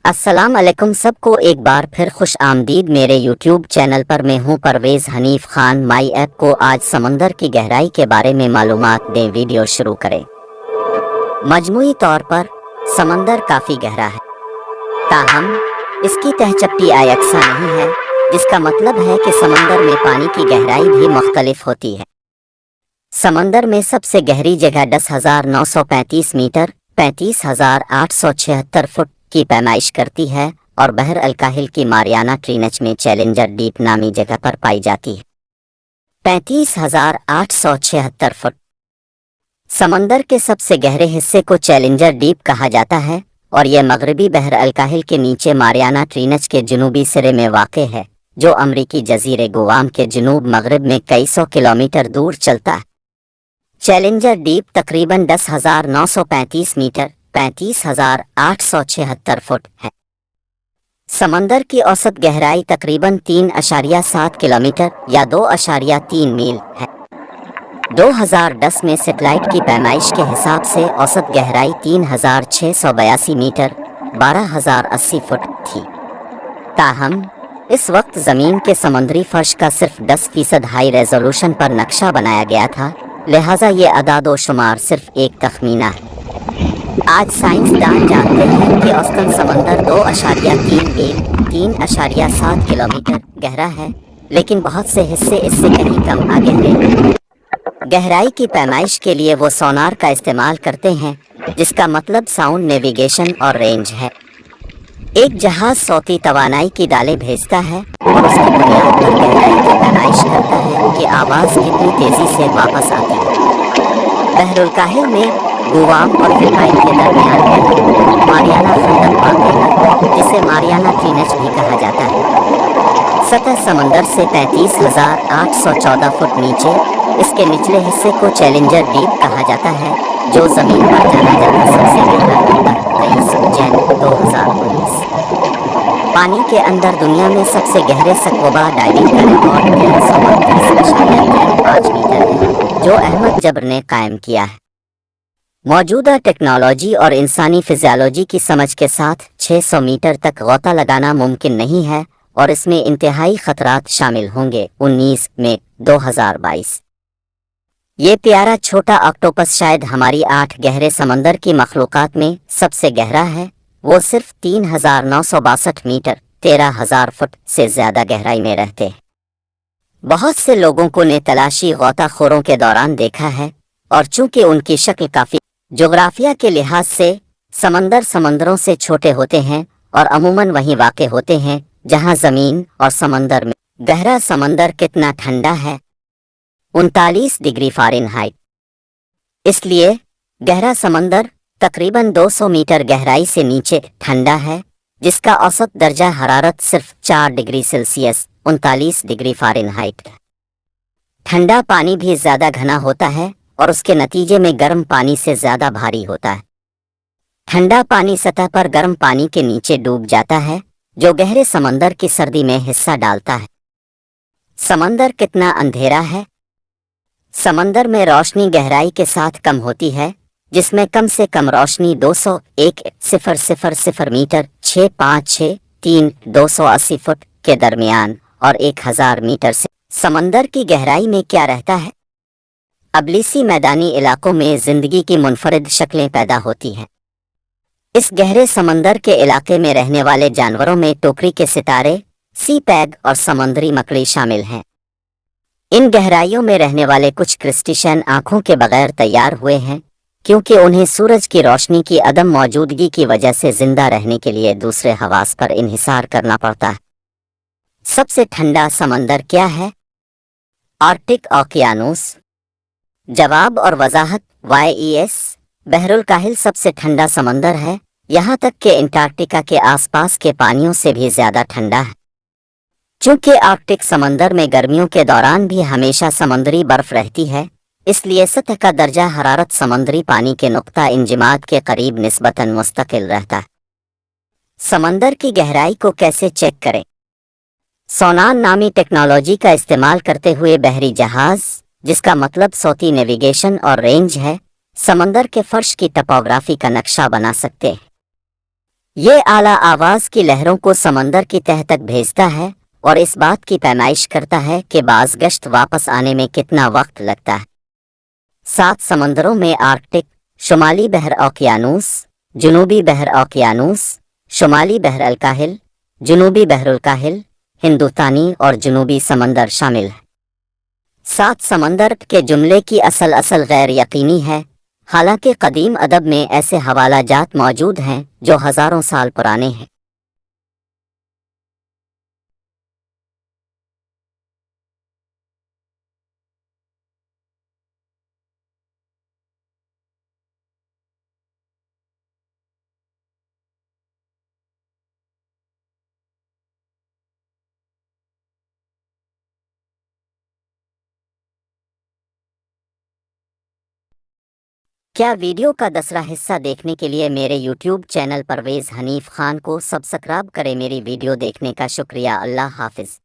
अस्सलाम अलैकुम सबको एक बार फिर खुश आमदीद मेरे यूट्यूब चैनल पर। मैं हूं परवेज़ हनीफ खान। माई ऐप को आज समंदर की गहराई के बारे में मालूमात दें। वीडियो शुरू करें। मजमूई तौर पर समंदर काफ़ी गहरा है, ताहम इसकी तह चप्टी यकसा नहीं है, जिसका मतलब है कि समंदर में पानी की गहराई भी मुख्तलिफ होती है। समंदर में सबसे गहरी जगह 10,935 मीटर 35,876 फुट की पैमाइश करती है और बहर अल-काहिल की मारियाना ट्रीनच में चैलेंजर डीप नामी जगह पर पाई जाती है। 35,876 फुट। समंदर के सबसे गहरे हिस्से को चैलेंजर डीप कहा जाता है और यह मगरबी बहर अल-काहिल के नीचे मारियाना ट्रीनच के जुनूबी सिरे में वाक़ है, जो अमरीकी जजीरे गुआम के जुनूब मगरब में कई सौ किलोमीटर दूर चलता है। चैलेंजर डीप तकरीबन 10,935 मीटर 35,876 फुट है। समंदर की औसत गहराई तकरीबन 3.7 किलोमीटर या 2.3 मील है। 2010 में सेटेलाइट की पैमाइश के हिसाब से औसत गहराई 3,682 मीटर 12,080 फुट थी। ताहम इस वक्त ज़मीन के समुद्री फर्श का सिर्फ 10% हाई रेजोल्यूशन पर नक्शा बनाया गया था, लिहाजा ये अदाद व शुमार सिर्फ एक तखमीना है। आज साइंसदान जानते हैं कि औसतन समंदर 2.3 मील 3.7 किलोमीटर गहरा है, लेकिन बहुत से हिस्से इससे कहीं कम आगे हैं। गहराई की पैमाइश के लिए वो सोनार का इस्तेमाल करते हैं, जिसका मतलब साउंड नेविगेशन और रेंज है। एक जहाज सौती तवानाई की दालें भेजता है और उसकी बुनियाद पर गहराई की पैमाइश करता है कि आवाज़ कितनी तेज़ी से वापस आती है। बहरुल काहिल में गुआम और फिलिपाइन के दरमियान मारियाना खंदक वाक़ है, जिसे मारियाना ट्रीनच भी कहा जाता है। सतह समंदर से 35,814 फुट नीचे इसके निचले हिस्से को चैलेंजर डीप कहा जाता है, जो ज़मीन पर जाना जाता सबसे गहरा नंबर 23 जैन 2019। पानी के अंदर दुनिया में सबसे गहरे सकवबा डाइविंग का रिकॉर्ड 332.5 मीटर है, जो अहमद जबर ने कायम किया है। मौजूदा टेक्नोलॉजी और इंसानी फिजियोलॉजी की समझ के साथ 600 मीटर तक गौता लगाना मुमकिन नहीं है और इसमें इंतहाई खतरात शामिल होंगे। 19 मई 2022। ये प्यारा छोटा ऑक्टोपस शायद हमारी 8 गहरे समंदर की मखलूकात में सबसे गहरा है। वो सिर्फ 3,962 मीटर 13,000 फुट से ज़्यादा गहराई में रहते हैं। बहुत से लोगों को ने तलाशी गौताखोरों के दौरान देखा है और चूंकि उनकी शक्ल काफ़ी जोग्राफिया के लिहाज से समंदर समंदरों से छोटे होते हैं और अमूमन वहीं वाक़ होते हैं जहां ज़मीन और समंदर में। गहरा समंदर कितना ठंडा है? 39 डिग्री फ़ारेनहाइट। इसलिए गहरा समंदर तकरीबन 200 मीटर गहराई से नीचे ठंडा है, जिसका औसत दर्जा हरारत सिर्फ 4 डिग्री सेल्सियस 39 डिग्री फ़ारेनहाइट है। ठंडा पानी भी ज़्यादा घना होता है और उसके नतीजे में गर्म पानी से ज़्यादा भारी होता है। ठंडा पानी सतह पर गर्म पानी के नीचे डूब जाता है, जो गहरे समंदर की सर्दी में हिस्सा डालता है। समंदर कितना अंधेरा है? समंदर में रोशनी गहराई के साथ कम होती है, जिसमें कम से कम रोशनी 201,000 मीटर 656 280 फुट के दरमियान और 1,000 मीटर से। समंदर की गहराई में क्या रहता है? अबलिसी मैदानी इलाकों में जिंदगी की मुनफरिद शक्लें पैदा होती हैं। इस गहरे समंदर के इलाके में रहने वाले जानवरों में टोकरी के सितारे, सी पैग और समुद्री मकड़ी शामिल हैं। इन गहराइयों में रहने वाले कुछ क्रिस्टिशन आंखों के बगैर तैयार हुए हैं, क्योंकि उन्हें सूरज की रोशनी की अदम मौजूदगी की वजह से जिंदा रहने के लिए दूसरे हवास पर इन्हिसार करना पड़ता है। सबसे ठंडा समंदर क्या है? आर्कटिक ओकियानूस। जवाब और वजाहत YES। बहरुल काहिल सबसे ठंडा समंदर है, यहाँ तक कि अंटार्कटिका के आसपास के पानियों से भी ज़्यादा ठंडा है। चूँकि आर्कटिक समंदर में गर्मियों के दौरान भी हमेशा समुद्री बर्फ रहती है, इसलिए सतह का दर्जा हरारत समुद्री पानी के नुक्ता इंजमाद के करीब निस्बतन मुस्तकिल रहता है। समंदर की गहराई को कैसे चेक करें? सोनार नामी टेक्नोलॉजी का इस्तेमाल करते हुए बहरी जहाज़, जिसका मतलब सौती नेविगेशन और रेंज है, समंदर के फर्श की टपोग्राफी का नक्शा बना सकते हैं। یہ اعلیٰ آواز کی لہروں کو سمندر کی تہہ تک بھیجتا ہے اور اس بات کی پیمائش کرتا ہے کہ بعض گشت واپس آنے میں کتنا وقت لگتا ہے۔ 7 سمندروں میں آرکٹک، شمالی بحر اوقیانوس، جنوبی بحر اوقیانوس، شمالی بحر الکاہل، جنوبی بحر الکاہل، ہندوستانی اور جنوبی سمندر شامل ہیں۔ 7 سمندر کے جملے کی اصل غیر یقینی ہے، حالانکہ قدیم ادب میں ایسے حوالہ جات موجود ہیں جو ہزاروں سال پرانے ہیں۔ کیا ویڈیو کا دوسرا حصہ دیکھنے کے لیے میرے یوٹیوب چینل پرویز حنیف خان کو سبسکرائب کریں۔ میری ویڈیو دیکھنے کا شکریہ۔ اللہ حافظ۔